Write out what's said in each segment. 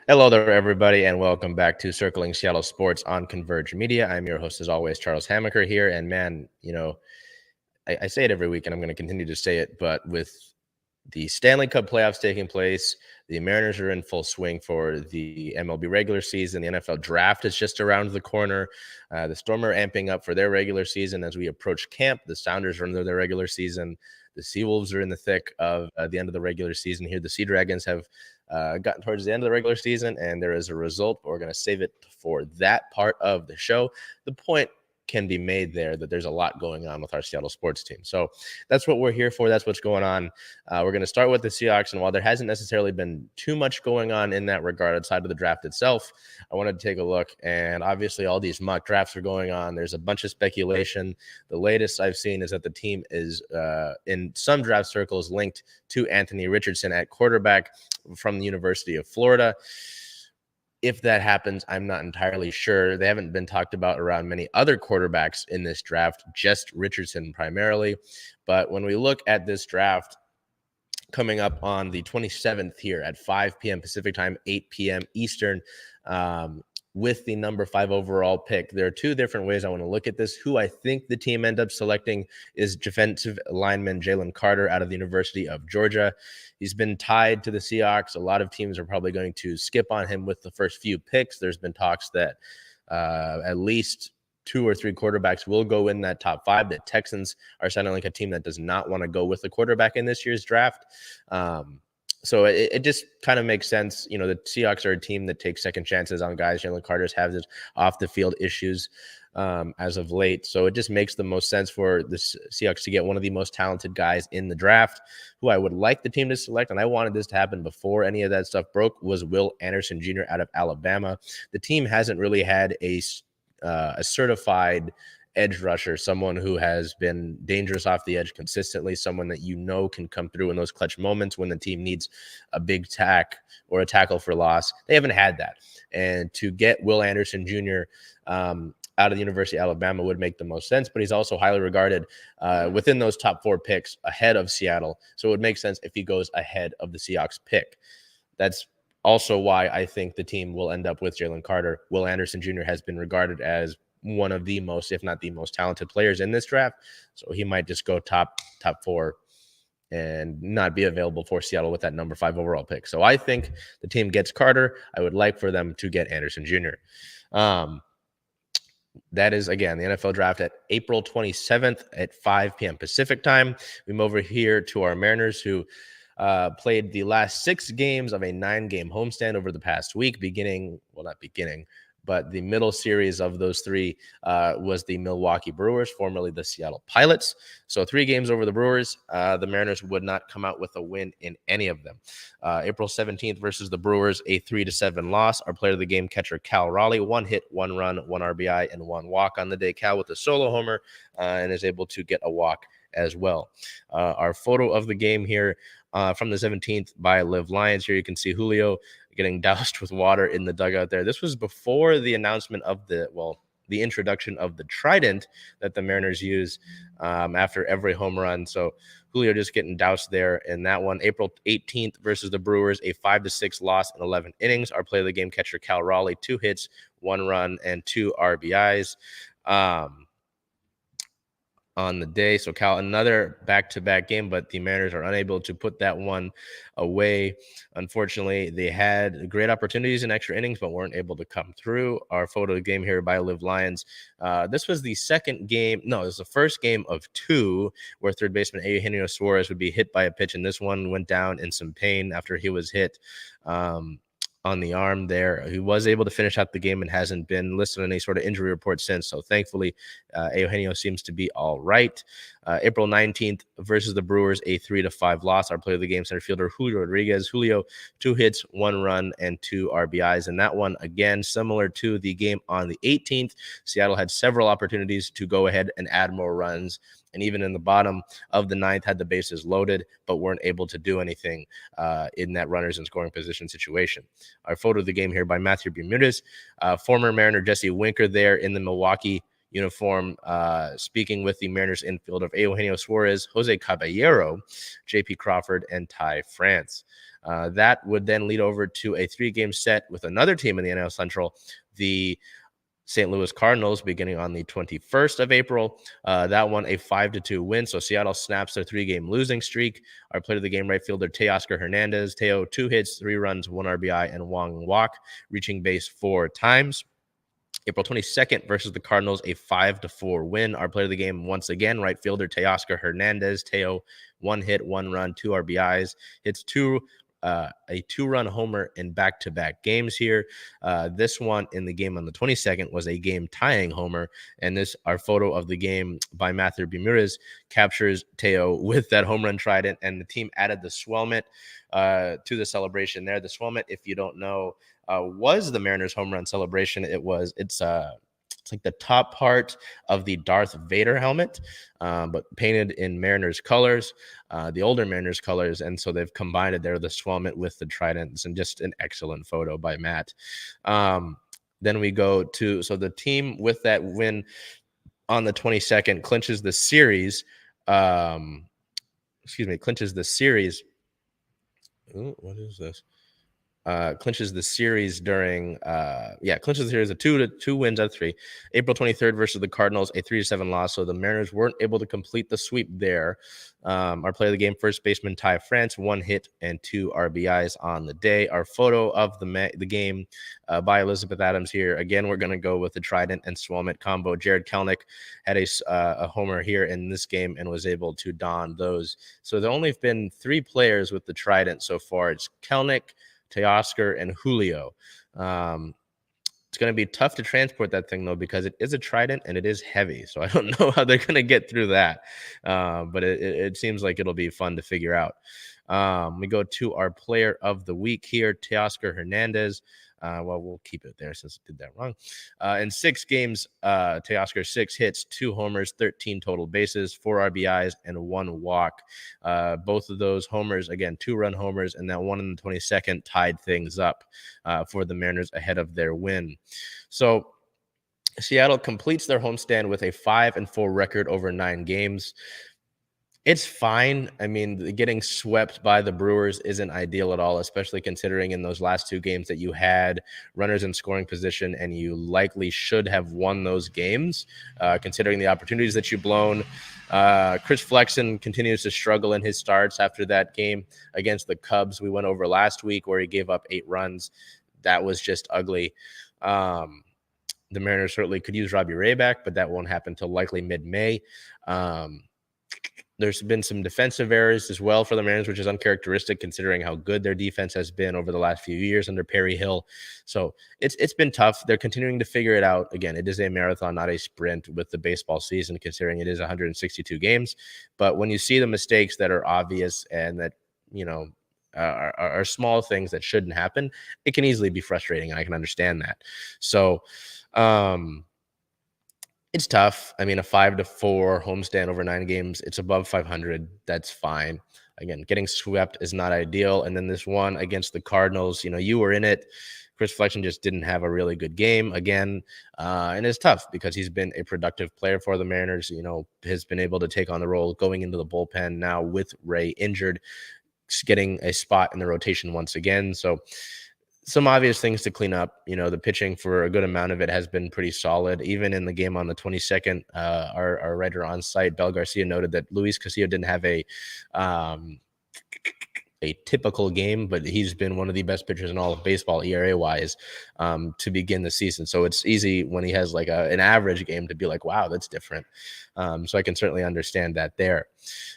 Hello there, everybody, and welcome back to Circling Seattle Sports on Converge Media. I'm your host, as always, Charles Hamaker here. And man, I say it every week, and I'm going to continue to say it, but with the Stanley Cup Playoffs taking place, the Mariners are in full swing for the MLB regular season. The NFL draft is just around the corner. The Storm are amping up for their regular season as we approach camp. The Sounders are into their regular season. The Seawolves are in the thick of the end of the regular season here. The Sea Dragons have gotten towards the end of the regular season, and there is a result, but we're going to save it for that part of the show. The point can be made there that there's a lot going on with our Seattle sports team. So that's what we're here for. That's what's going on. We're going to start with the Seahawks. And while there hasn't necessarily been too much going on in that regard outside of the draft itself, I wanted to take a look. And obviously all these mock drafts are going on. There's a bunch of speculation. The latest I've seen is that the team is in some draft circles linked to Anthony Richardson at quarterback from the University of Florida. If that happens, I'm not entirely sure. They haven't been talked about around many other quarterbacks in this draft, just Richardson primarily. But when we look at this draft coming up on the 27th here at 5 p.m. Pacific time, 8 p.m. Eastern, with the number 5 overall pick, there are two different ways I want to look at this. Who I think the team end up selecting is defensive lineman Jalen Carter out of the University of Georgia. He's been tied to the Seahawks. A lot of teams are probably going to skip on him with the first few picks. There's been talks that at least 2 or 3 quarterbacks will go in that top 5. The Texans are sounding like a team that does not want to go with the quarterback in this year's draft. So it just kind of makes sense. You know, the Seahawks are a team that takes second chances on guys. Jalen Carter's has his off-the-field issues as of late. So it just makes the most sense for the Seahawks to get one of the most talented guys in the draft, who I would like the team to select, and I wanted this to happen before any of that stuff broke, was Will Anderson Jr. out of Alabama. The team hasn't really had a certified edge rusher, someone who has been dangerous off the edge consistently, someone that you know can come through in those clutch moments when the team needs a big tack or a tackle for loss. They haven't had that. And to get Will Anderson Jr. Out of the University of Alabama would make the most sense, but he's also highly regarded within those top 4 picks ahead of Seattle. So it would make sense if he goes ahead of the Seahawks pick. That's also why I think the team will end up with Jalen Carter. Will Anderson Jr. has been regarded as one of the most, if not the most talented players in this draft. So he might just go top 4 and not be available for Seattle with that number 5 overall pick. So I think the team gets Carter. I would like for them to get Anderson Jr. That is, again, the NFL draft at April 27th at 5 p.m. Pacific time. We move over here to our Mariners, who played the last 6 games of a 9-game homestand over the past week, but the middle series of those 3 was the Milwaukee Brewers, formerly the Seattle Pilots. So 3 games over the Brewers. The Mariners would not come out with a win in any of them. April 17th versus the Brewers, a 3-7 loss. Our player of the game, catcher Cal Raleigh, 1 hit, 1 run, 1 RBI, and 1 walk on the day. Cal with a solo homer and is able to get a walk as well. Our photo of the game here from the 17th by Live Lions. Here you can see Julio getting doused with water in the dugout there. This was before the announcement of the introduction of the trident that the Mariners use after every home run. So Julio just getting doused there in that one. April 18th versus the Brewers, a 5-6 loss in 11 innings. Our play of the game, catcher Cal Raleigh, 2 hits, 1 run, and 2 RBIs. On the day. So Cal, another back-to-back game, but the Mariners are unable to put that one away. Unfortunately, they had great opportunities in extra innings, but weren't able to come through. Our photo game here by Live Lions. This was the second game. No, it was the first game of 2 where third baseman Eugenio Suarez would be hit by a pitch, and this one went down in some pain after he was hit. on the arm there. He was able to finish out the game and hasn't been listed on any sort of injury report since. So thankfully, Eugenio seems to be all right. April 19th versus the Brewers, a 3-5 loss. Our player of the game, center fielder Julio Rodriguez. Julio, 2 hits, 1 run, and 2 RBIs. And that one, again, similar to the game on the 18th, Seattle had several opportunities to go ahead and add more runs. And even in the bottom of the ninth, had the bases loaded, but weren't able to do anything in that runners in scoring position situation. Our photo of the game here by Matthew Bermudez, former Mariner Jesse Winker there in the Milwaukee uniform, speaking with the Mariners infield of Eugenio Suarez, Jose Caballero, J.P. Crawford, and Ty France. That would then lead over to a 3-game set with another team in the NL Central, the St. Louis Cardinals, beginning on the 21st of April. That one, a 5-2 win. So Seattle snaps their 3-game losing streak. Our player of the game, right fielder Teoscar Hernandez. Teo, 2 hits, 3 runs, 1 RBI, and 1 walk, reaching base 4 times. April 22nd versus the Cardinals, a 5-4 win. Our player of the game, once again, right fielder Teoscar Hernandez. Teo, 1 hit, 1 run, 2 RBIs. Hits a 2-run homer in back-to-back games here. This one in the game on the 22nd was a game-tying homer, and this, our photo of the game by Matthew Bermudez, captures Teo with that home run trident, and the team added the swellment to the celebration there. The swellment, if you don't know, was the Mariners home run celebration. It's like the top part of the Darth Vader helmet, but painted in Mariners colors, the older Mariners colors. And so they've combined it there, the swellment with the tridents, and just an excellent photo by Matt. Then we go to, so the team with that win on the 22nd clinches the series. Clinches the series. Ooh, what is this? Clinches the series clinches the series of 2 wins out of 3. April 23rd versus the Cardinals, a 3-7 loss. So the Mariners weren't able to complete the sweep there. Our player of the game, first baseman Ty France, 1 hit and 2 RBIs on the day. Our photo of the game by Elizabeth Adams here. Again, we're going to go with the trident and swellment combo. Jared Kelenic had a homer here in this game and was able to don those. So there only have been 3 players with the trident so far. It's Kelenic, Teoscar, and Julio. It's going to be tough to transport that thing, though, because it is a trident and it is heavy. So I don't know how they're going to get through that. But it seems like it'll be fun to figure out. We go to our player of the week here, Teoscar Hernandez. We'll keep it there since I did that wrong. In 6 games, Teoscar 6 hits, 2 homers, 13 total bases, 4 RBIs, and 1 walk. Both of those homers, again, 2-run homers, and that one in the 22nd tied things up for the Mariners ahead of their win. So Seattle completes their homestand with a 5-4 record over 9 games. It's fine. I mean, getting swept by the Brewers isn't ideal at all, especially considering in those last 2 games that you had runners in scoring position and you likely should have won those games, considering the opportunities that you've blown. Chris Flexen continues to struggle in his starts after that game against the Cubs we went over last week where he gave up 8 runs. That was just ugly. The Mariners certainly could use Robbie Ray back, but that won't happen until likely mid-May. There's been some defensive errors as well for the Mariners, which is uncharacteristic considering how good their defense has been over the last few years under Perry Hill. So it's been tough. They're continuing to figure it out. Again, it is a marathon, not a sprint with the baseball season, considering it is 162 games. But when you see the mistakes that are obvious and that, are small things that shouldn't happen, it can easily be frustrating, and I can understand that. So, it's tough. I mean, a 5-4 homestand over 9 games, it's above 500. That's fine. Again, getting swept is not ideal. And then this one against the Cardinals, you were in it. Chris Flexen just didn't have a really good game again. And it's tough because he's been a productive player for the Mariners, has been able to take on the role going into the bullpen now with Ray injured, getting a spot in the rotation once again. So some obvious things to clean up. The pitching for a good amount of it has been pretty solid. Even in the game on the 22nd, our writer on site, Bel Garcia, noted that Luis Castillo didn't have a a typical game, but he's been one of the best pitchers in all of baseball ERA wise to begin the season. So it's easy when he has like an average game to be like, wow, that's different. So I can certainly understand that there.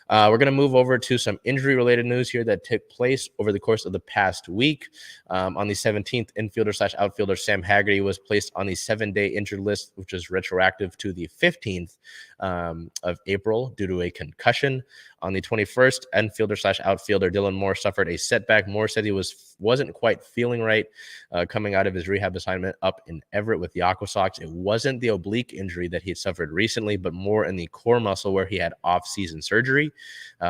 We're going to move over to some injury-related news here that took place over the course of the past week. On the 17th, infielder/outfielder Sam Haggerty was placed on the 7-day injured list, which is retroactive to the 15th of April due to a concussion. On the 21st, infielder/outfielder Dylan Moore suffered a setback. Moore said he wasn't quite feeling right coming out of his rehab assignment up in Everett with the Aqua Sox. It wasn't the oblique injury that he had suffered recently, but more in the core muscle where he had off-season surgery.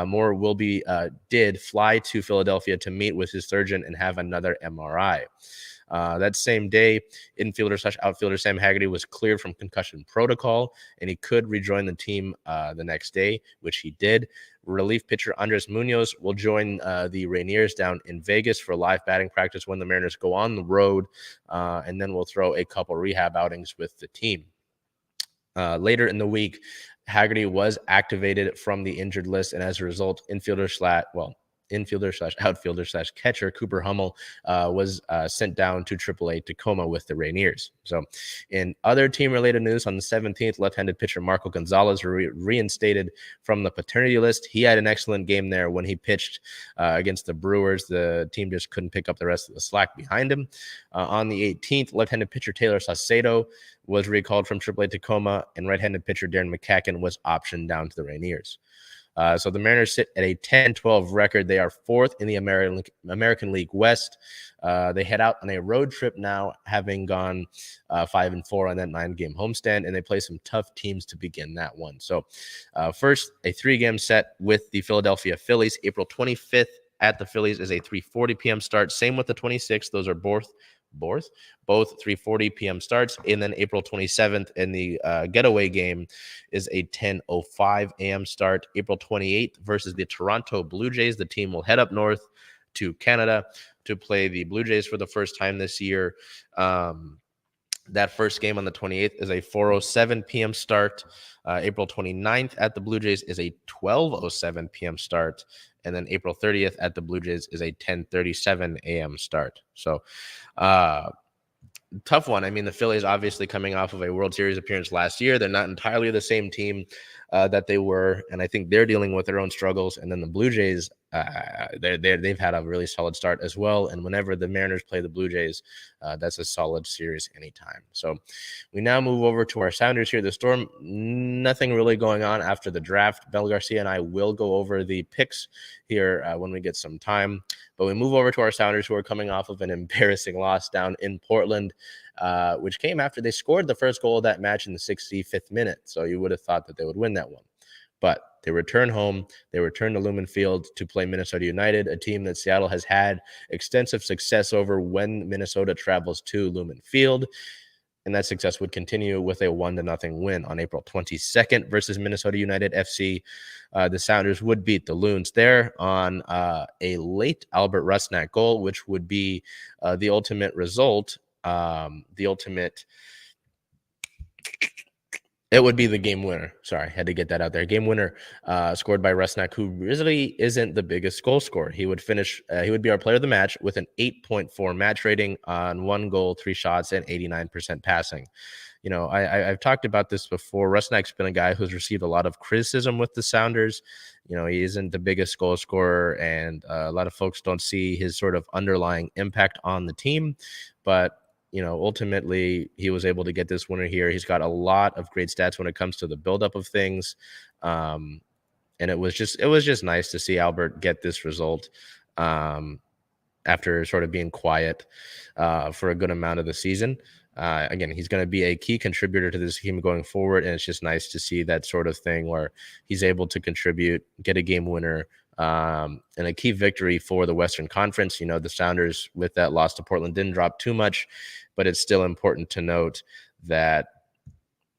Moore did fly to Philadelphia to meet with his surgeon and have another MRI. That same day, infielder/outfielder Sam Haggerty was cleared from concussion protocol, and he could rejoin the team the next day, which he did. Relief pitcher Andres Munoz will join the Rainiers down in Vegas for live batting practice when the Mariners go on the road, and then we'll throw a couple rehab outings with the team. Later in the week, Haggerty was activated from the injured list, and as a result, infielder/outfielder/catcher Cooper Hummel was sent down to AAA Tacoma with the Rainiers. So in other team-related news, on the 17th, left-handed pitcher Marco Gonzalez reinstated from the paternity list. He had an excellent game there when he pitched against the Brewers. The team just couldn't pick up the rest of the slack behind him. On the 18th, left-handed pitcher Taylor Saucedo was recalled from AAA Tacoma, and right-handed pitcher Darren McCacken was optioned down to the Rainiers. So the Mariners sit at a 10-12 record. They are fourth in the American League West. They head out on a road trip now, having gone 5-4 on that 9-game homestand, and they play some tough teams to begin that one. So first, a 3-game set with the Philadelphia Phillies. April 25th at the Phillies is a 3:40 p.m. start. Same with the 26th. Those are both 3:40 p.m. starts. And then April 27th in the getaway game is a 10:05 a.m. start. April 28th versus the Toronto Blue Jays. The team will head up north to Canada to play the Blue Jays for the first time this year. That first game on the 28th is a 4:07 p.m. start. April 29th at the Blue Jays is a 12:07 p.m. start. And then April 30th at the Blue Jays is a 10:37 a.m. start. So tough one. I mean, the Phillies obviously coming off of a World Series appearance last year. They're not entirely the same team that they were, and I think they're dealing with their own struggles. And then the Blue Jays, they've had a really solid start as well. And whenever the Mariners play the Blue Jays, that's a solid series anytime. So we now move over to our Sounders here. The Storm, nothing really going on after the draft. Bel Garcia and I will go over the picks here when we get some time. But we move over to our Sounders, who are coming off of an embarrassing loss down in Portland, which came after they scored the first goal of that match in the 65th minute. So you would have thought that they would win that one. But they return home. They return to Lumen Field to play Minnesota United, a team that Seattle has had extensive success over when Minnesota travels to Lumen Field. And that success would continue with a 1-0 win on April 22nd versus Minnesota United FC. The Sounders would beat the Loons there on a late Albert Rusnak goal, which would be the ultimate result. It would be the game winner. Sorry, had to get that out there. Game winner scored by Rusnak, who really isn't the biggest goal scorer. He would finish. He would be our player of the match with an 8.4 match rating on 1 goal, 3 shots, and 89% passing. You know, I've talked about this before. Rusnak's been a guy who's received a lot of criticism with the Sounders. You know, he isn't the biggest goal scorer, and a lot of folks don't see his sort of underlying impact on the team. But you know, ultimately, he was able to get this winner here. He's got a lot of great stats when it comes to the buildup of things. And it was just nice to see Albert get this result after sort of being quiet for a good amount of the season. Again, he's going to be a key contributor to this team going forward, and it's just nice to see that sort of thing where he's able to contribute, get a game winner, and a key victory for the Western Conference. You know, the Sounders, with that loss to Portland, didn't drop too much, but it's still important to note that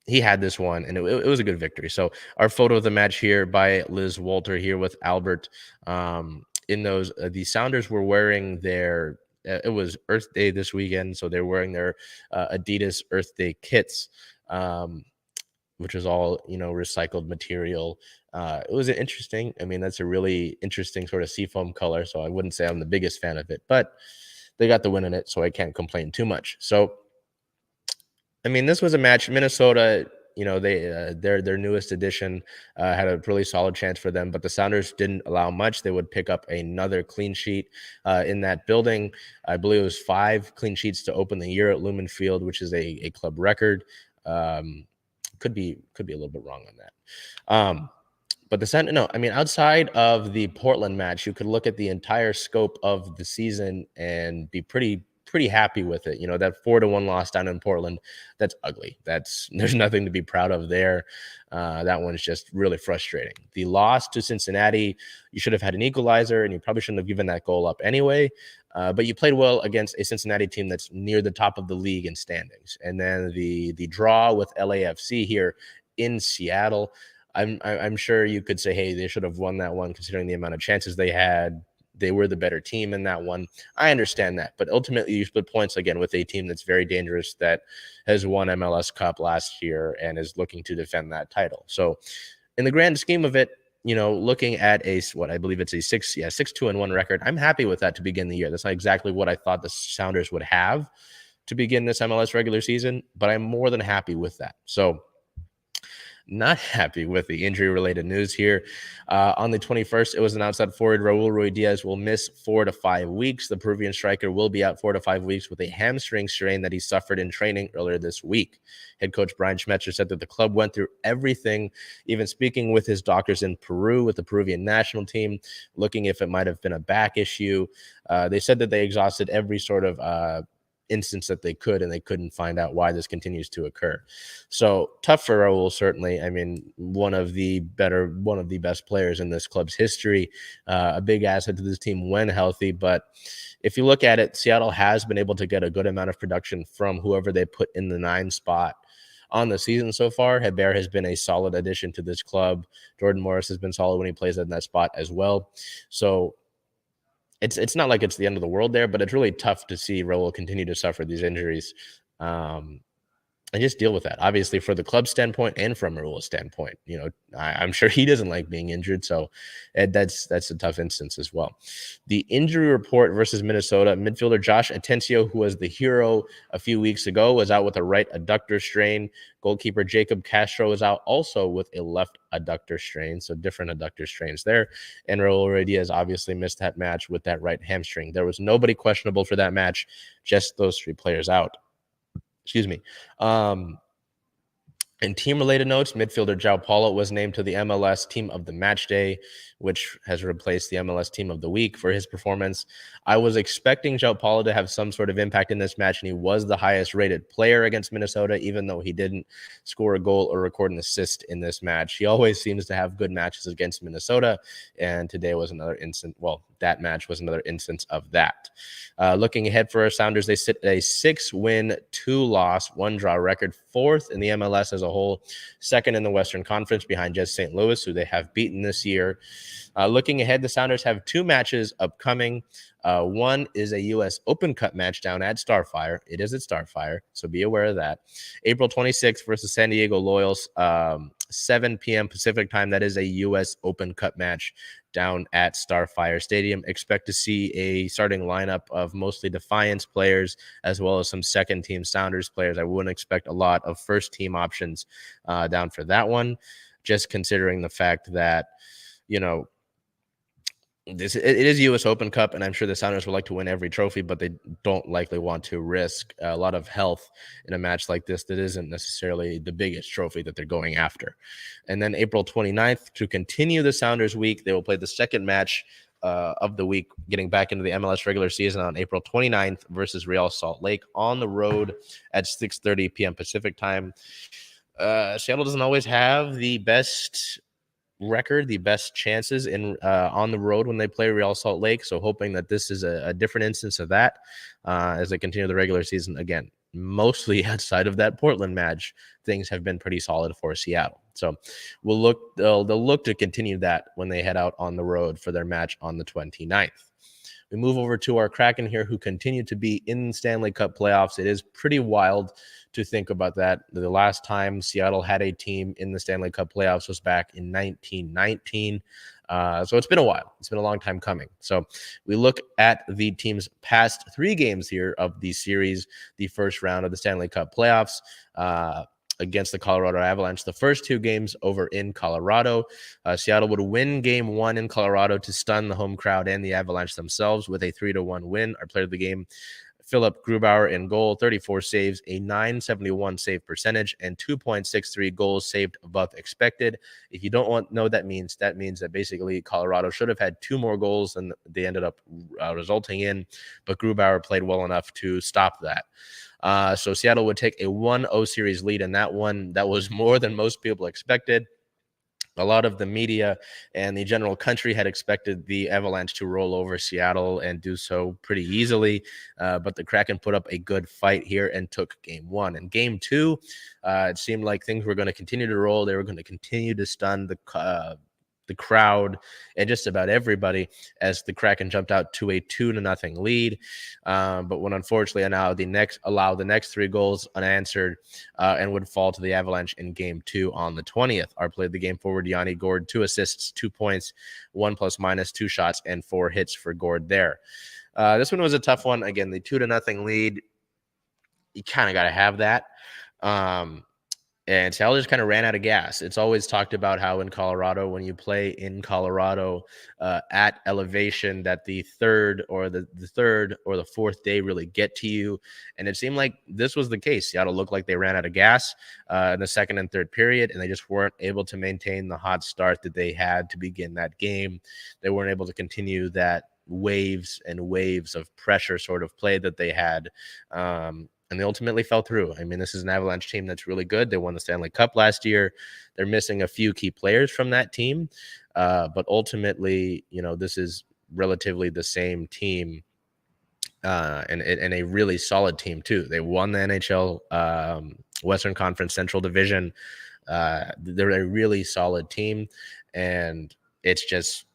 he had this one, and it was a good victory. So our photo of the match here by Liz Walter here with Albert. In those, the Sounders were wearing their it was Earth Day this weekend, so they're wearing their Adidas Earth Day kits, which is all, you know, recycled material. It was interesting. I mean, that's a really interesting sort of seafoam color, so I wouldn't say I'm the biggest fan of it, but they got the win in it, so I can't complain too much. So, I mean, this was a match. Minnesota, they their newest addition had a really solid chance for them, but the Sounders didn't allow much. They would pick up another clean sheet in that building. I believe it was 5 clean sheets to open the year at Lumen Field, which is a club record. Could be a little bit wrong on that. But the Sen no, I mean, outside of the Portland match, you could look at the entire scope of the season and be pretty happy with it. That 4-1 loss down in Portland, that's ugly. There's nothing to be proud of there. That one's just really frustrating. The loss to Cincinnati, you should have had an equalizer, and you probably shouldn't have given that goal up anyway. But you played well against a Cincinnati team that's near the top of the league in standings. And then the draw with LAFC here in Seattle, I'm sure you could say, hey, they should have won that one considering the amount of chances they had. They were the better team in that one. I understand that, but ultimately you split points again with a team that's very dangerous, that has won MLS Cup last year and is looking to defend that title. So in the grand scheme of it, looking at what I believe it's a 6-2-1 record, I'm happy with that to begin the year. That's not exactly what I thought the Sounders would have to begin this MLS regular season, but I'm more than happy with that. So not happy with the injury-related news here. On the 21st, it was announced that forward Raul Ruidiaz will miss 4 to 5 weeks. The Peruvian striker will be out 4 to 5 weeks with a hamstring strain that he suffered in training earlier this week. Head coach Brian Schmetzer said that the club went through everything, even speaking with his doctors in Peru with the Peruvian national team, looking if it might have been a back issue. They said that they exhausted every sort of instance that they could, and they couldn't find out why this continues to occur. So tough for Raul, certainly. I mean, one of the best players in this club's history, a big asset to this team when healthy. But if you look at it, Seattle has been able to get a good amount of production from whoever they put in the 9 spot on the season so far. Hebert has been a solid addition to this club. Jordan Morris has been solid when he plays in that spot as well. So it's not like it's the end of the world there, but it's really tough to see Raul continue to suffer these injuries and just deal with that. Obviously, for the club standpoint and from Raul's standpoint, I'm sure he doesn't like being injured, so that's a tough instance as well. The injury report versus Minnesota: midfielder Josh Atencio, who was the hero a few weeks ago, was out with a right adductor strain. Goalkeeper Jacob Castro is out also with a left adductor strain, so different adductor strains there. And Raul Ruidiaz obviously missed that match with that right hamstring. There was nobody questionable for that match, just those 3 players out. Excuse me. In team-related notes, midfielder João Paulo was named to the MLS Team of the Match Day, which has replaced the MLS Team of the Week for his performance. I was expecting João Paulo to have some sort of impact in this match, and he was the highest-rated player against Minnesota, even though he didn't score a goal or record an assist in this match. He always seems to have good matches against Minnesota, and today was another instance. Well, that match was another instance of that. Looking ahead for our Sounders, they sit at a 6-win, 2-loss, 1-draw record, 4th in the MLS as a whole, 2nd in the Western Conference behind just St. Louis, who they have beaten this year. Looking ahead, the Sounders have 2 matches upcoming. One is a U.S. Open Cup match down at Starfire. It is at Starfire, so be aware of that. April 26th versus San Diego Loyals, 7 p.m. Pacific time. That is a U.S. Open Cup match down at Starfire Stadium. Expect to see a starting lineup of mostly Defiance players as well as some second-team Sounders players. I wouldn't expect a lot of first-team options down for that one, just considering the fact that, it is U.S. Open Cup, and I'm sure the Sounders would like to win every trophy, but they don't likely want to risk a lot of health in a match like this that isn't necessarily the biggest trophy that they're going after. And then April 29th, to continue the Sounders week, they will play the second match of the week, getting back into the MLS regular season on April 29th versus Real Salt Lake on the road at 6:30 p.m. Pacific time. Seattle doesn't always have the best record, the best chances in on the road when they play Real Salt Lake. So hoping that this is a different instance of that as they continue the regular season. Again, mostly outside of that Portland match, things have been pretty solid for Seattle. So they'll look to continue that when they head out on the road for their match on the 29th. We move over to our Kraken here, who continue to be in Stanley Cup playoffs. It is pretty wild to think about that. The last time Seattle had a team in the Stanley Cup playoffs was back in 1919. So it's been a while. It's been a long time coming. So we look at the team's past 3 games here of the series, the first round of the Stanley Cup playoffs. Against the Colorado Avalanche. The first 2 games over in Colorado. Seattle would win game 1 in Colorado to stun the home crowd and the Avalanche themselves with a 3-1 win. Our player of the game, Philip Grubauer in goal, 34 saves, a .971 save percentage, and 2.63 goals saved above expected. If you don't know what that means that basically Colorado should have had 2 more goals than they ended up resulting in, but Grubauer played well enough to stop that. So Seattle would take a 1-0 series lead in that one. That was more than most people expected. A lot of the media and the general country had expected the Avalanche to roll over Seattle and do so pretty easily, but the Kraken put up a good fight here and took game 1. In game 2, it seemed like things were going to continue to roll. They were going to continue to stun the crowd and just about everybody as the Kraken jumped out to a 2-0 lead. But when unfortunately allow the next 3 goals unanswered and would fall to the Avalanche in game 2 on the 20th. Our play of the game forward, Yanni Gourde, 2 assists, 2 points, 1 ±, 2 shots, and 4 hits for Gourde there. This one was a tough one. Again, the 2-0 lead, you kind of got to have that. And Seattle just kind of ran out of gas. It's always talked about how in Colorado, when you play in Colorado at elevation, that the third or the fourth day really get to you. And it seemed like this was the case. Seattle looked like they ran out of gas in the second and third period, and they just weren't able to maintain the hot start that they had to begin that game. They weren't able to continue that waves and waves of pressure sort of play that they had. And they ultimately fell through. I mean, this is an Avalanche team that's really good. They won the Stanley Cup last year. They're missing a few key players from that team. But ultimately, this is relatively the same team and a really solid team, too. They won the NHL Western Conference Central Division. They're a really solid team. And it's just,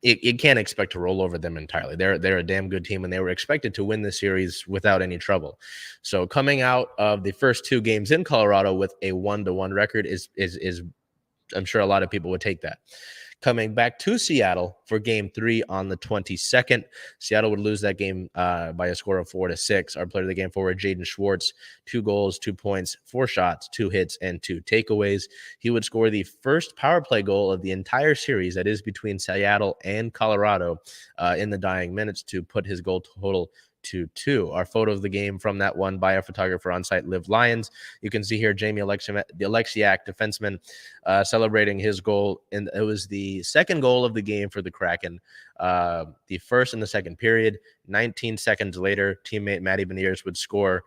you can't expect to roll over them entirely. They're a damn good team, and they were expected to win this series without any trouble. So coming out of the first 2 games in Colorado with a 1-1 record is I'm sure a lot of people would take that. Coming back to Seattle for game 3 on the 22nd, Seattle would lose that game by a score of 4-6. Our player of the game forward, Jaden Schwartz, 2 goals, 2 points, 4 shots, 2 hits, and 2 takeaways. He would score the first power play goal of the entire series, that is between Seattle and Colorado, in the dying minutes to put his goal total to 2. Our photo of the game from that one by our photographer on site, Liv Lyons. You can see here Jamie Alexiak, defenseman, celebrating his goal. And it was the second goal of the game for the Kraken. The first in the second period. 19 seconds later, teammate Matty Beniers would score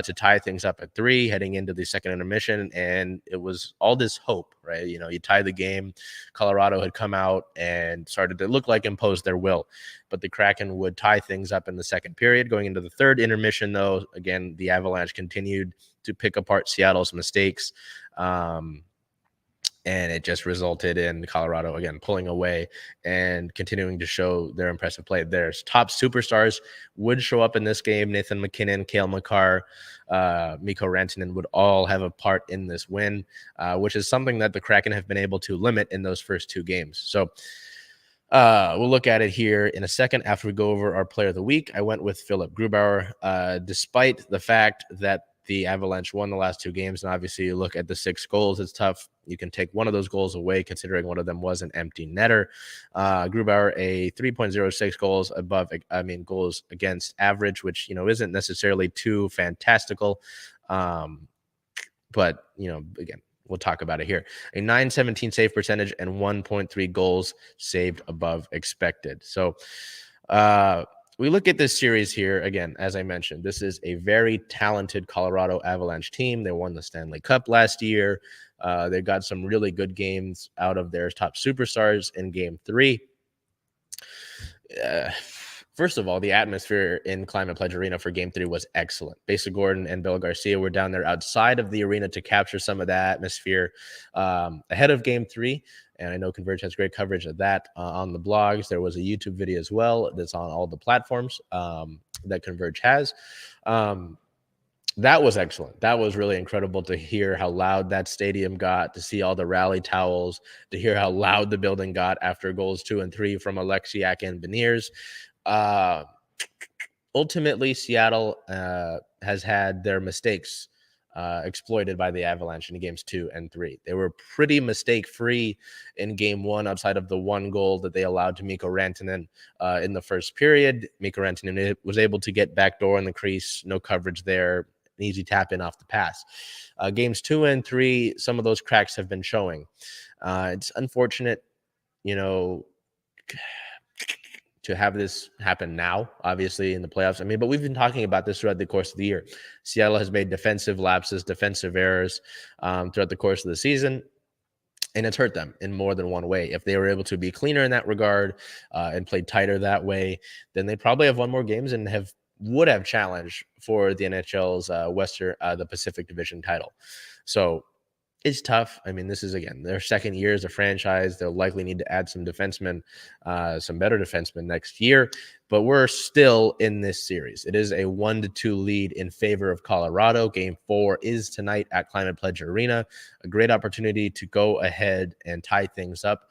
to tie things up at 3 heading into the second intermission. And it was all this hope, right? You tie the game. Colorado had come out and started to look like impose their will. But the Kraken would tie things up in the second period. Going into the third intermission, though, again, the Avalanche continued to pick apart Seattle's mistakes. And it just resulted in Colorado, again, pulling away and continuing to show their impressive play. Their top superstars would show up in this game. Nathan McKinnon, Cale Makar, Mikko Rantanen would all have a part in this win, which is something that the Kraken have been able to limit in those first 2 games. So we'll look at it here in a second after we go over our player of the week. I went with Philip Grubauer, despite the fact that the Avalanche won the last 2 games. And obviously you look at the 6 goals, it's tough. You can take one of those goals away, considering one of them was an empty netter. Grubauer, a 3.06 goals against average, which, isn't necessarily too fantastical. But, again, we'll talk about it here. A .917 save percentage and 1.3 goals saved above expected. So, we look at this series here, again, as I mentioned, this is a very talented Colorado Avalanche team. They won the Stanley Cup last year. They got some really good games out of their top superstars in game 3. First of all, the atmosphere in Climate Pledge Arena for game 3 was excellent. Basa Gordon and Bill Garcia were down there outside of the arena to capture some of that atmosphere ahead of game 3. And I know Converge has great coverage of that on the blogs. There was a YouTube video as well that's on all the platforms that Converge has. That was excellent. That was really incredible to hear how loud that stadium got, to see all the rally towels, to hear how loud the building got after goals 2 and 3 from Alexiak and Beniers. Uh, Ultimately, Seattle has had their mistakes exploited by the Avalanche in games 2 and 3. They were pretty mistake-free in game 1, outside of the one goal that they allowed to Mikko Rantanen in the first period. Mikko Rantanen was able to get backdoor in the crease, no coverage there, an easy tap in off the pass. Games 2 and 3, some of those cracks have been showing. It's unfortunate, you know, to have this happen now, obviously in the playoffs. I mean, but we've been talking about this throughout the course of the year. Seattle has made defensive lapses, defensive errors throughout the course of the season, and it's hurt them in more than one way. If they were able to be cleaner in that regard and played tighter that way, then they probably have won more games and would have challenged for the NHL's the Pacific Division title. So it's tough. I mean, this is, again, their second year as a franchise. They'll likely need to add some defensemen, some better defensemen next year. But we're still in this series. It is a 1-2 lead in favor of Colorado. Game 4 is tonight at Climate Pledge Arena. A great opportunity to go ahead and tie things up.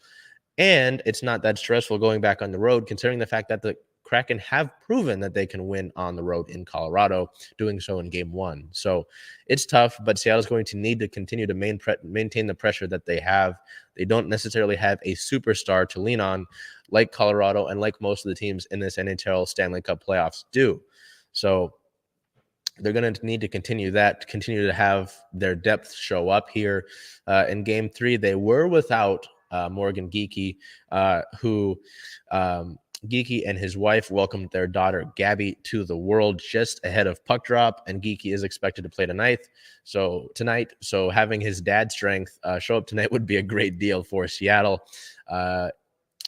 And it's not that stressful going back on the road, considering the fact that the Kraken have proven that they can win on the road in Colorado, doing so in game 1. So it's tough, but Seattle's going to need to continue to maintain the pressure that they have. They don't necessarily have a superstar to lean on like Colorado and like most of the teams in this NHL Stanley Cup playoffs do. So they're going to need to continue to have their depth show up here. In game 3, they were without Morgan Geekie, who Geekie and his wife welcomed their daughter Gabby to the world just ahead of puck drop, and Geekie is expected to play tonight. So having his dad's strength show up tonight would be a great deal for Seattle.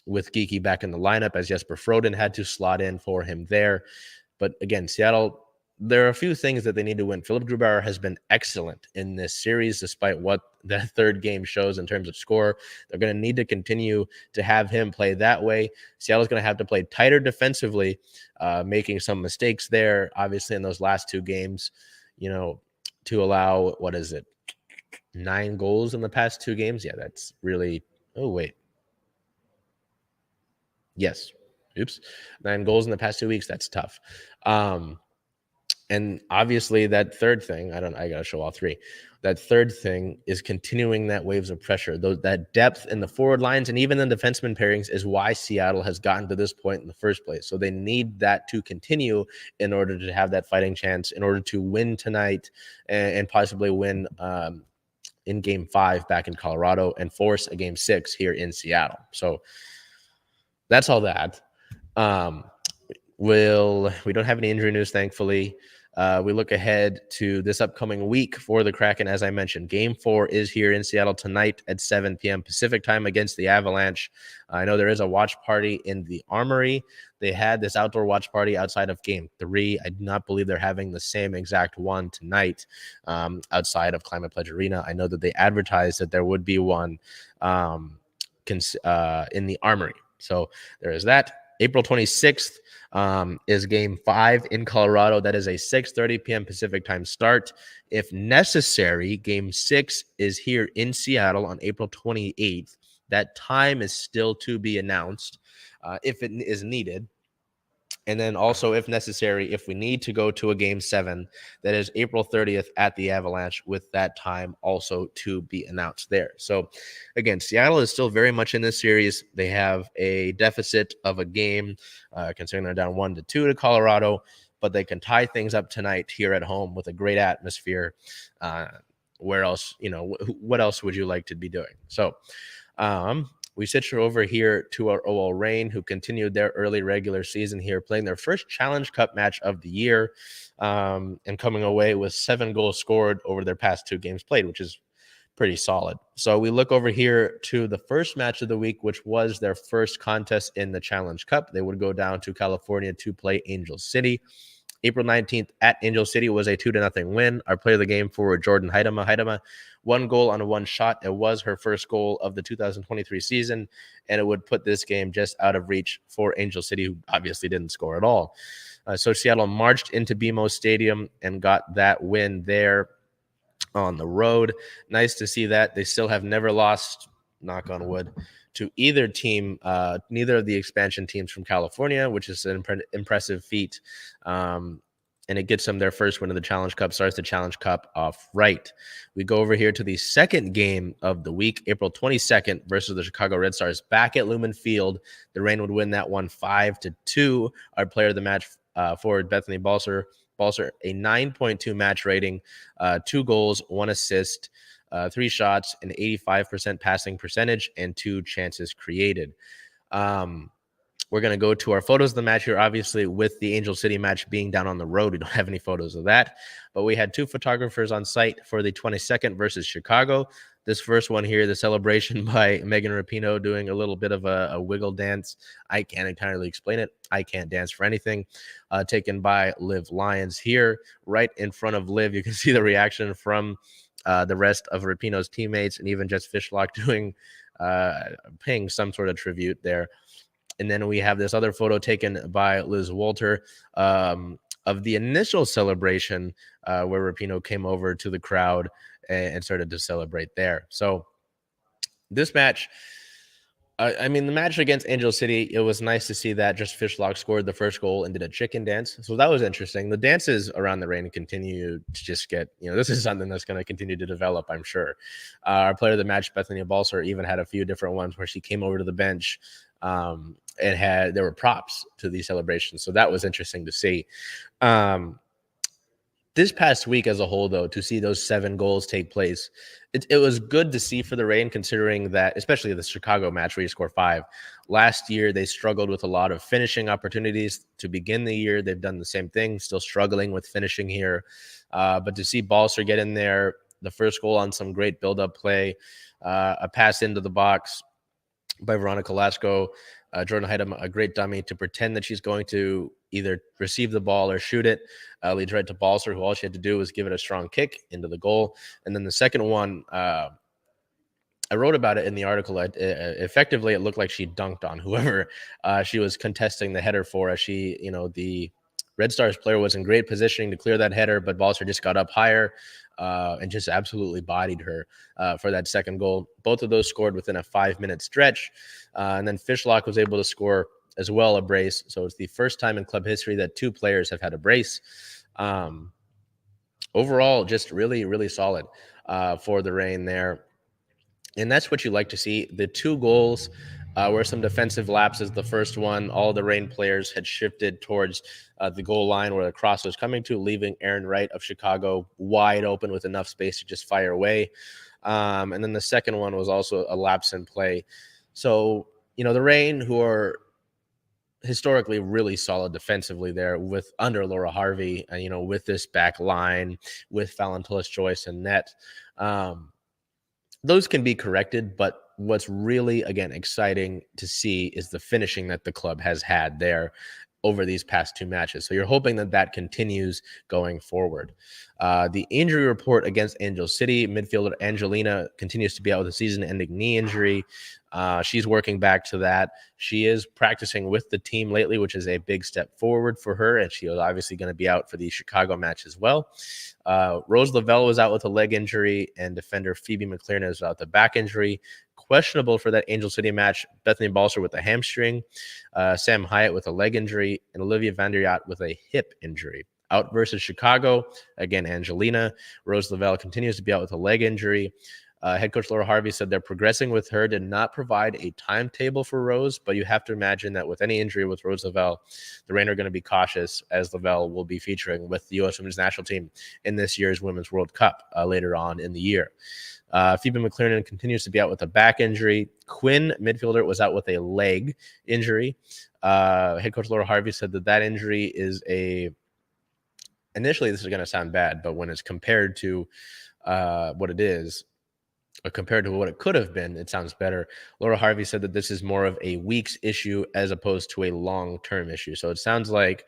With Geekie back in the lineup, as Jesper Froden had to slot in for him there. But again, Seattle, there are a few things that they need to win. Philip Grubauer has been excellent in this series, despite what the third game shows in terms of score. They're going to need to continue to have him play that way. Seattle's going to have to play tighter defensively, making some mistakes there, obviously, in those last 2 games, to allow, 9 goals in the past 2 games? Yeah, that's really, yes. Oops. 9 goals in the past 2 weeks. That's tough. And obviously that third thing, I got to show all 3. That third thing is continuing that waves of pressure. That depth in the forward lines and even the defenseman pairings is why Seattle has gotten to this point in the first place. So they need that to continue in order to have that fighting chance, in order to win tonight and possibly win in game 5 back in Colorado and force a game 6 here in Seattle. So that's all that. We don't have any injury news, thankfully. We look ahead to this upcoming week for the Kraken. As I mentioned, game 4 is here in Seattle tonight at 7 p.m. Pacific time against the Avalanche. I know there is a watch party in the Armory. They had this outdoor watch party outside of game 3. I do not believe they're having the same exact one tonight outside of Climate Pledge Arena. I know that they advertised that there would be one in the Armory. So there is that. April 26th is game 5 in Colorado. That is a 6:30 p.m. Pacific time start. If necessary, game 6 is here in Seattle on April 28th. That time is still to be announced if it is needed. And then also, if necessary, if we need to go to a game 7, that is April 30th at the Avalanche, with that time also to be announced there. So again, Seattle is still very much in this series. They have a deficit of a game, considering they're down 1-2 to Colorado, but they can tie things up tonight here at home with a great atmosphere. Where else, what else would you like to be doing? So, we switch over here to our OL Reign, who continued their early regular season here, playing their first Challenge Cup match of the year, and coming away with 7 goals scored over their past 2 games played, which is pretty solid. So we look over here to the first match of the week, which was their first contest in the Challenge Cup. They would go down to California to play Angel City. April 19th at Angel City was a 2-0 win. Our player of the game for Jordan Haidama. Haidama, 1 goal on 1 shot. It was her first goal of the 2023 season, and it would put this game just out of reach for Angel City, who obviously didn't score at all. So Seattle marched into BMO Stadium and got that win there on the road. Nice to see that. They still have never lost, knock on wood, to either team, neither of the expansion teams from California, which is an impressive feat. And it gets them their first win of the Challenge Cup, starts the Challenge Cup off right. We go over here to the second game of the week, April 22nd versus the Chicago Red Stars back at Lumen Field. The Reign would win that one 5-2. Our player of the match forward, Bethany Balser, a 9.2 match rating, 2 goals, 1 assist, 3 shots, an 85% passing percentage, and 2 chances created. We're going to go to our photos of the match here, obviously, with the Angel City match being down on the road. We don't have any photos of that, but we had 2 photographers on site for the 22nd versus Chicago. This first one here, the celebration by Megan Rapinoe doing a little bit of a wiggle dance. I can't entirely explain it. I can't dance for anything. Taken by Liv Lyons here. Right in front of Liv, you can see the reaction from the rest of Rapinoe's teammates, and even Jess Fishlock doing, paying some sort of tribute there. And then we have this other photo taken by Liz Walter of the initial celebration where Rapinoe came over to the crowd and started to celebrate there. So this match, I mean, the match against Angel City, it was nice to see that just Fishlock scored the first goal and did a chicken dance. So that was interesting. The dances around the Reign continue to just get, this is something that's going to continue to develop, I'm sure. Our player of the match, Bethany Balser, even had a few different ones where she came over to the bench and there were props to these celebrations. So that was interesting to see. This past week as a whole, though, to see those 7 goals take place, it was good to see for the Reign, considering that, especially the Chicago match where you score 5. Last year, they struggled with a lot of finishing opportunities to begin the year. They've done the same thing, still struggling with finishing here. But to see Balser get in there, the first goal on some great build-up play, a pass into the box by Veronica Lasco, Jordan Haidam, a great dummy to pretend that she's going to either receive the ball or shoot it. Leads right to Balser, who all she had to do was give it a strong kick into the goal. And then the second one, I wrote about it in the article. Effectively, it looked like she dunked on whoever she was contesting the header for. As she, the Red Stars player was in great positioning to clear that header, but Balser just got up higher and just absolutely bodied her for that second goal. Both of those scored within a 5-minute stretch. And then Fishlock was able to score as well, a brace. So it's the first time in club history that 2 players have had a brace. Overall, just really, really solid for the Reign there. And that's what you like to see. The 2 goals were some defensive lapses. The first one, all the Reign players had shifted towards the goal line where the cross was coming to, leaving Aaron Wright of Chicago wide open with enough space to just fire away. And then the second one was also a lapse in play. So, the Reign, who are historically really solid defensively there under Laura Harvey, with this back line, with Valentillas Joyce and net, those can be corrected, but what's really, again, exciting to see is the finishing that the club has had there over these past 2 matches. So you're hoping that continues going forward. The injury report against Angel City, midfielder Angelina continues to be out with a season-ending knee injury. She's working back to that. She is practicing with the team lately, which is a big step forward for her, and she was obviously going to be out for the Chicago match as well. Rose Lavelle was out with a leg injury, and defender Phoebe McLaren is out with a back injury. Questionable for that Angel City match, Bethany Balser with a hamstring, Sam Hyatt with a leg injury, and Olivia Vanderyacht with a hip injury. Out versus Chicago, again, Angelina. Rose Lavelle continues to be out with a leg injury. Head coach Laura Harvey said they're progressing with her, did not provide a timetable for Rose, but you have to imagine that with any injury with Rose Lavelle, the Reign are going to be cautious, as Lavelle will be featuring with the U.S. Women's National Team in this year's Women's World Cup later on in the year. Phoebe McLaren continues to be out with a back injury. Quinn, midfielder, was out with a leg injury. Head coach Laura Harvey said that injury is initially, this is going to sound bad, but when it's compared to what it is, compared to what it could have been, it sounds better. Laura Harvey said that this is more of a weeks issue as opposed to a long-term issue. So it sounds like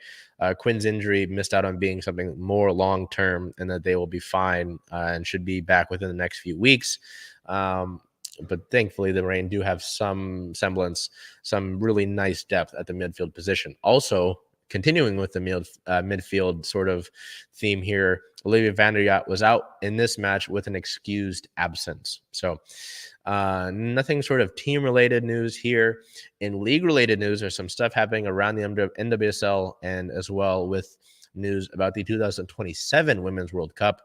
Quinn's injury missed out on being something more long-term, and that they will be fine and should be back within the next few weeks. But thankfully, the Reign do have some semblance, some really nice depth at the midfield position. Also, continuing with the midfield sort of theme here, Olivia van der Yacht was out in this match with an excused absence. So nothing sort of team-related news here. In league-related news, there's some stuff happening around the NWSL and as well with news about the 2027 Women's World Cup.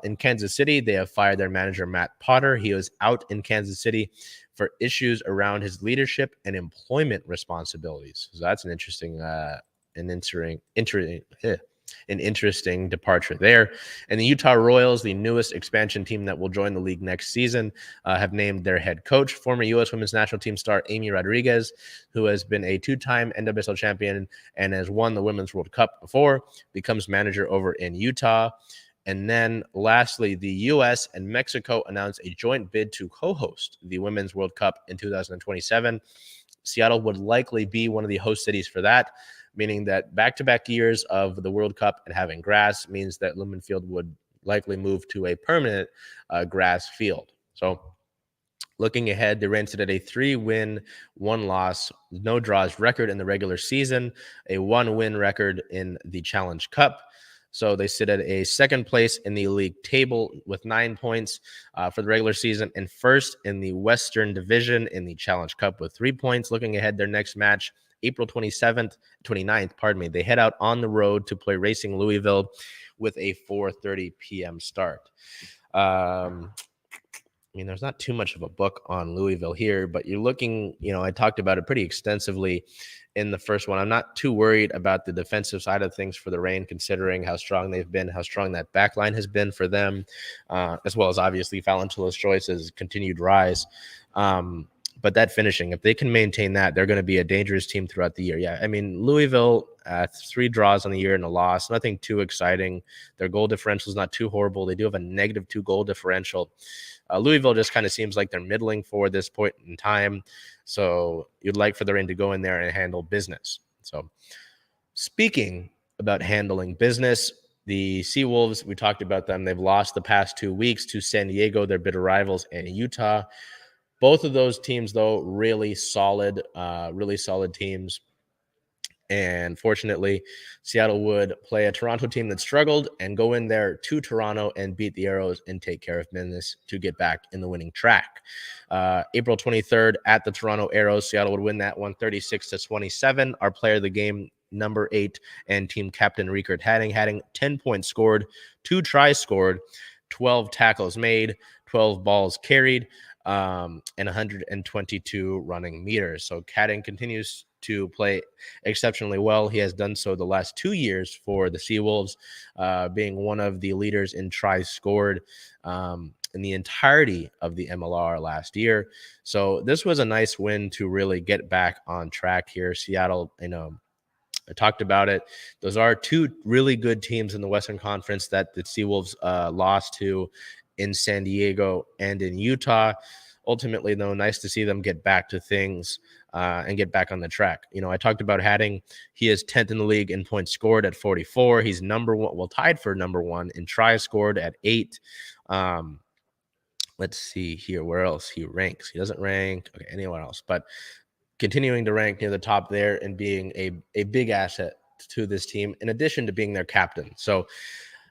In Kansas City, they have fired their manager, Matt Potter. He was out in Kansas City for issues around his leadership and employment responsibilities. So that's an interesting departure there. And the Utah Royals, the newest expansion team that will join the league next season, have named their head coach, former U.S. women's national team star Amy Rodriguez, who has been a two-time NWSL champion and has won the Women's World Cup before, becomes manager over in Utah. And then lastly, the U.S. and Mexico announced a joint bid to co-host the Women's World Cup in 2027. Seattle would likely be one of the host cities for that, meaning that back-to-back years of the World Cup and having grass means that Lumen Field would likely move to a permanent grass field. So looking ahead, the Reign sit at a 3-win, 1-loss, no draws record in the regular season, a 1-win record in the Challenge Cup. So they sit at a second place in the league table with 9 points for the regular season, and first in the Western Division in the Challenge Cup with 3 points. Looking ahead, their next match, April 29th, they head out on the road to play Racing Louisville with a 4:30 p.m. start. There's not too much of a book on Louisville here, but you're looking, I talked about it pretty extensively in the first one. I'm not too worried about the defensive side of things for the Reign, considering how strong they've been, how strong that back line has been for them, as well as obviously Valentila's Choice's continued rise. But that finishing, if they can maintain that, they're going to be a dangerous team throughout the year. Yeah, Louisville, 3 draws on the year and a loss, nothing too exciting. Their goal differential is not too horrible. They do have a -2 goal differential. Louisville just kind of seems like they're middling for this point in time. So you'd like for the Reign to go in there and handle business. So speaking about handling business, the Seawolves, we talked about them. They've lost the past 2 weeks to San Diego, their bitter rivals, and Utah. Both of those teams, though, really solid teams. And fortunately, Seattle would play a Toronto team that struggled and go in there to Toronto and beat the Arrows and take care of business to get back in the winning track. April 23rd at the Toronto Arrows, Seattle would win that one 36-27. Our player of the game, number 8 and team captain Riekert Hadding, 10 points scored, 2 tries scored, 12 tackles made, 12 balls carried, and 122 running meters. So Hadding continues to play exceptionally well. He has done so the last 2 years for the Seawolves, being one of the leaders in tries scored in the entirety of the MLR last year. So this was a nice win to really get back on track here. Seattle, I talked about it. Those are 2 really good teams in the Western Conference that the Seawolves lost to in San Diego and in Utah. Ultimately, though, nice to see them get back to things and get back on the track. I talked about Hadding. He is 10th in the league in points scored at 44. He's tied for number 1 in tries scored at 8. Let's see here where else he ranks. He doesn't rank anywhere else, but continuing to rank near the top there and being a big asset to this team, in addition to being their captain. So,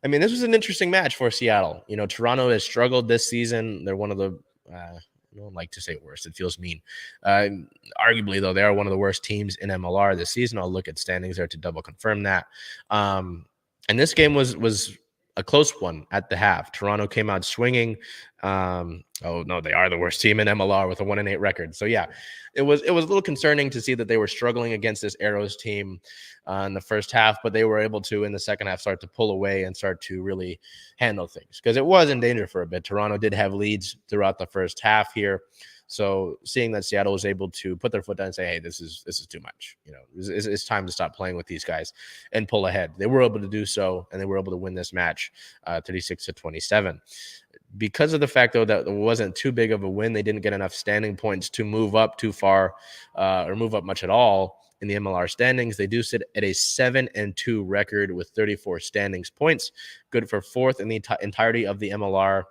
this was an interesting match for Seattle. Toronto has struggled this season. They're one of the I don't like to say worst. It feels mean. Arguably, though, they are one of the worst teams in MLR this season. I'll look at standings there to double confirm that. And this game was a close one at the half. Toronto came out swinging. They are the worst team in MLR with a 1-8 record. So yeah, it was a little concerning to see that they were struggling against this Arrows team in the first half, but they were able to in the second half start to pull away and start to really handle things because it was in danger for a bit. Toronto did have leads throughout the first half here. So seeing that Seattle was able to put their foot down and say, hey, this is too much. It's time to stop playing with these guys and pull ahead. They were able to do so, and they were able to win this match 36-27. Because of the fact, though, that it wasn't too big of a win, they didn't get enough standing points to move up too far or move up much at all in the MLR standings. They do sit at a 7-2 record with 34 standings points, good for fourth in the entirety of the MLR.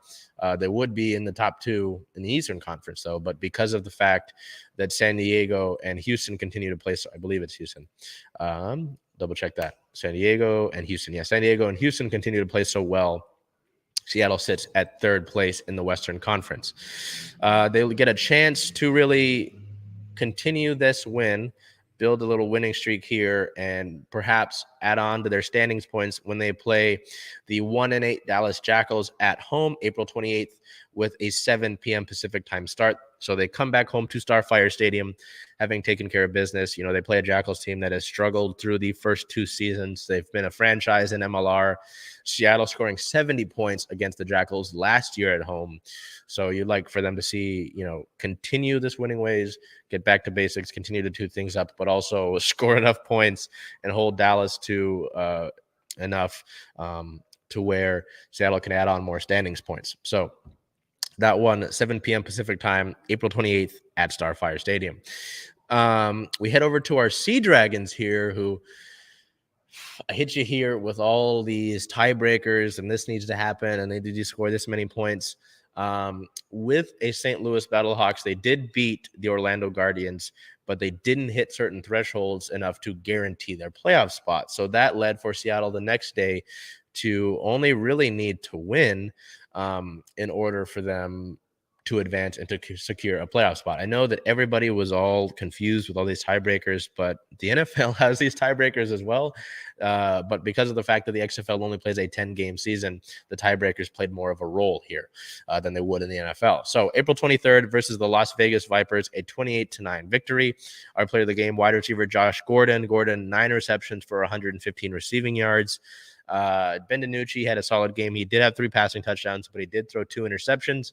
They would be in the top two in the Eastern Conference, though. But because of the fact that San Diego and Houston continue to play, so I believe it's Houston. Double check that. San Diego and Houston. Yeah, San Diego and Houston continue to play so well. Seattle sits at third place in the Western Conference. They'll get a chance to really continue this win, build a little winning streak here, and perhaps add on to their standings points when they play the 1-8 Dallas Jackals at home April 28th with a 7 p.m. Pacific time start. So they come back home to Starfire Stadium, having taken care of business. They play a Jackals team that has struggled through the first two seasons. They've been a franchise in MLR. Seattle scoring 70 points against the Jackals last year at home. So you'd like for them to see, continue this winning ways, get back to basics, continue to do things up, but also score enough points and hold Dallas to enough to where Seattle can add on more standings points. So that one, 7 p.m. Pacific time, April 28th at Starfire Stadium. We head over to our Sea Dragons here, who I hit you here with all these tiebreakers, and this needs to happen, and they did you score this many points. With a St. Louis Battlehawks, they did beat the Orlando Guardians, but they didn't hit certain thresholds enough to guarantee their playoff spot. So that led for Seattle the next day to only really need to win in order for them to advance and to secure a playoff spot. I know that everybody was all confused with all these tiebreakers, but the NFL has these tiebreakers as well. But because of the fact that the XFL only plays a 10-game season, the tiebreakers played more of a role here than they would in the NFL. So April 23rd versus the Las Vegas Vipers, a 28-9 victory. Our player of the game, wide receiver Josh Gordon. Gordon, 9 receptions for 115 receiving yards. Ben DiNucci had a solid game. He did have 3 passing touchdowns, but he did throw 2 interceptions.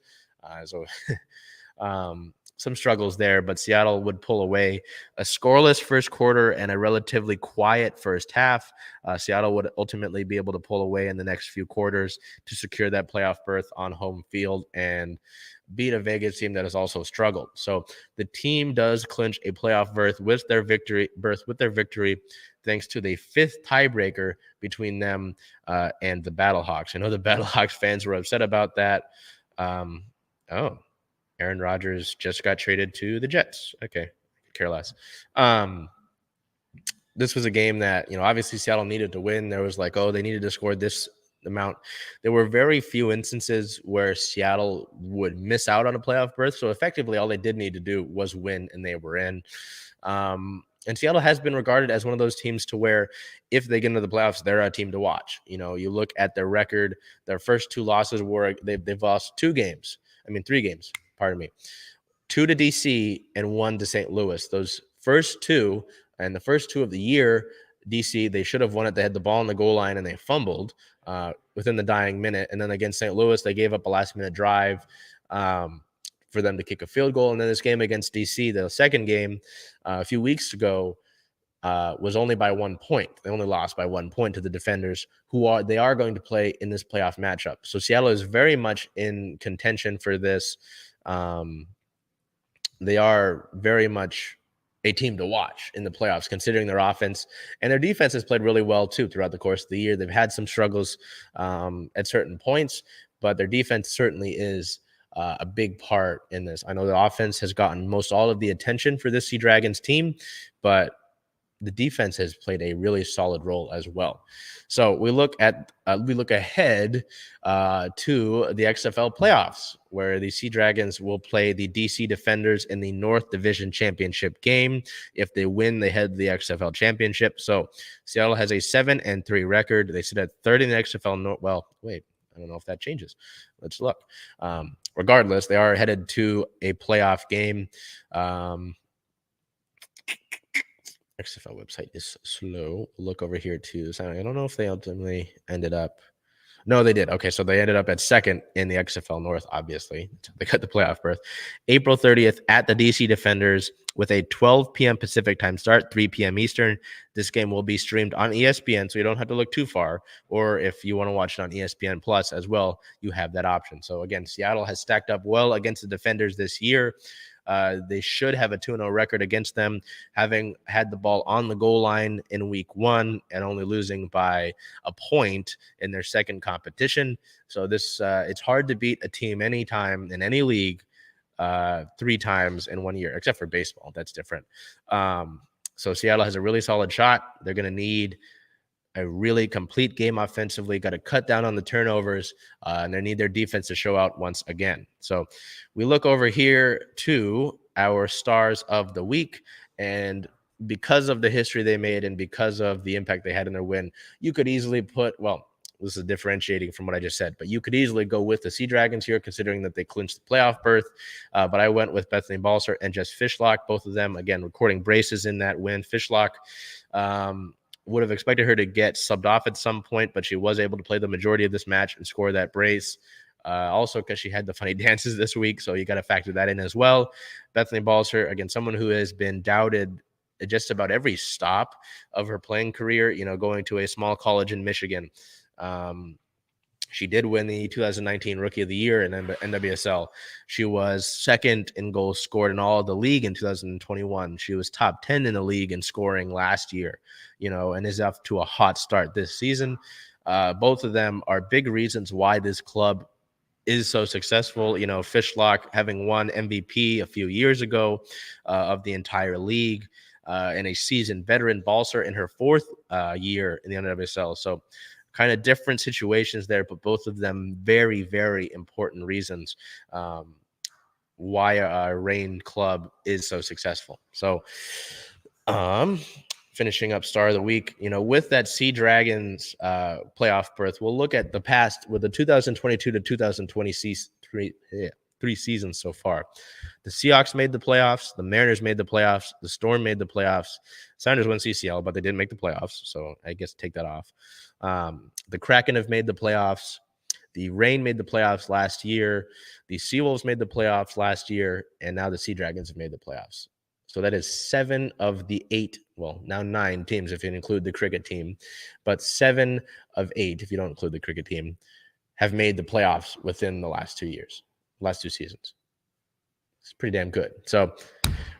Some struggles there, but Seattle would pull away. A scoreless first quarter and a relatively quiet first half. Seattle would ultimately be able to pull away in the next few quarters to secure that playoff berth on home field and beat a Vegas team that has also struggled. So the team does clinch a playoff berth with their victory, thanks to the 5th tiebreaker between them and the Battlehawks. I know the Battlehawks fans were upset about that. Aaron Rodgers just got traded to the Jets. Okay, care less. This was a game that, obviously Seattle needed to win. There was they needed to score this amount. There were very few instances where Seattle would miss out on a playoff berth. So effectively, all they did need to do was win, and they were in. And Seattle has been regarded as one of those teams to where if they get into the playoffs, they're a team to watch. You look at their record, their first 2 losses were they've lost 3 games. 2 to DC and 1 to St. Louis. Those first 2 and the first 2 of the year, DC, they should have won it. They had the ball on the goal line and they fumbled within the dying minute. And then against St. Louis, they gave up a last-minute drive for them to kick a field goal. And then this game against DC, the second game a few weeks ago, was only by 1 point. They only lost by 1 point to the Defenders, who are going to play in this playoff matchup. So Seattle is very much in contention for this. They are very much a team to watch in the playoffs, considering their offense and their defense has played really well too throughout the course of the year. They've had some struggles at certain points, but their defense certainly is a big part in this. I know the offense has gotten most all of the attention for this Sea Dragons team, but the defense has played a really solid role as well. So we look ahead to the XFL playoffs, where the Sea Dragons will play the DC Defenders in the North Division Championship game. If they win, they head to the XFL Championship. So Seattle has a 7-3 record. They sit at third in the XFL North. Well, wait, I don't know if that changes. Let's look. Regardless, they are headed to a playoff game. XFL website is slow. Look over here too. So I don't know if they ultimately ended up. No, they did. Okay, so they ended up at second in the XFL North, obviously. They got the playoff berth. April 30th at the DC Defenders with a 12 p.m. Pacific time start, 3 p.m. Eastern. This game will be streamed on ESPN, so you don't have to look too far. Or if you want to watch it on ESPN Plus as well, you have that option. So again, Seattle has stacked up well against the Defenders this year. They should have a 2-0 record against them, having had the ball on the goal line in week 1 and only losing by a point in their second competition. So this it's hard to beat a team anytime in any league 3 times in 1 year, except for baseball. That's different. So Seattle has a really solid shot. They're going to need a really complete game offensively, got to cut down on the turnovers, and they need their defense to show out once again. So we look over here to our stars of the week, and because of the history they made and because of the impact they had in their win, you could easily put, well, this is differentiating from what I just said, but you could easily go with the Sea Dragons here, considering that they clinched the playoff berth. But I went with Bethany Balser and Jess Fishlock, both of them, again, recording braces in that win. Fishlock, would have expected her to get subbed off at some point, but she was able to play the majority of this match and score that brace. Also, because she had the funny dances this week, so you got to factor that in as well. Bethany Balser, again, someone who has been doubted at just about every stop of her playing career, going to a small college in Michigan. She did win the 2019 Rookie of the Year in NWSL. She was second in goals scored in all of the league in 2021. She was top 10 in the league in scoring last year, and is up to a hot start this season. Both of them are big reasons why this club is so successful. Fishlock having won MVP a few years ago of the entire league, and a seasoned veteran. Balser in her 4th year in the NWSL. So kind of different situations there, but both of them very, very important reasons why a Reign club is so successful. So finishing up star of the week, with that Sea Dragons playoff berth, we'll look at the past with the 2022 to 2023 seasons so far. The Seahawks made the playoffs. The Mariners made the playoffs. The Storm made the playoffs. Sounders won CCL, but they didn't make the playoffs, so I guess take that off. The Kraken have made the playoffs. The Reign made the playoffs last year. The Seawolves made the playoffs last year, and now the Sea Dragons have made the playoffs. So that is 7 of the 8, well, now 9 teams if you include the cricket team, but 7 of 8 if you don't include the cricket team have made the playoffs within the last 2 years, last 2 seasons. It's pretty damn good. So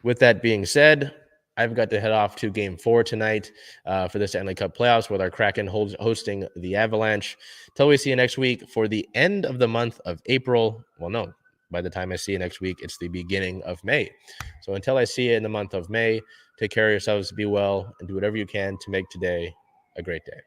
with that being said, I've got to head off to Game 4 tonight for the Stanley Cup Playoffs with our Kraken hosting the Avalanche. Till we see you next week for the end of the month of April. Well, no, by the time I see you next week, it's the beginning of May. So until I see you in the month of May, take care of yourselves, be well, and do whatever you can to make today a great day.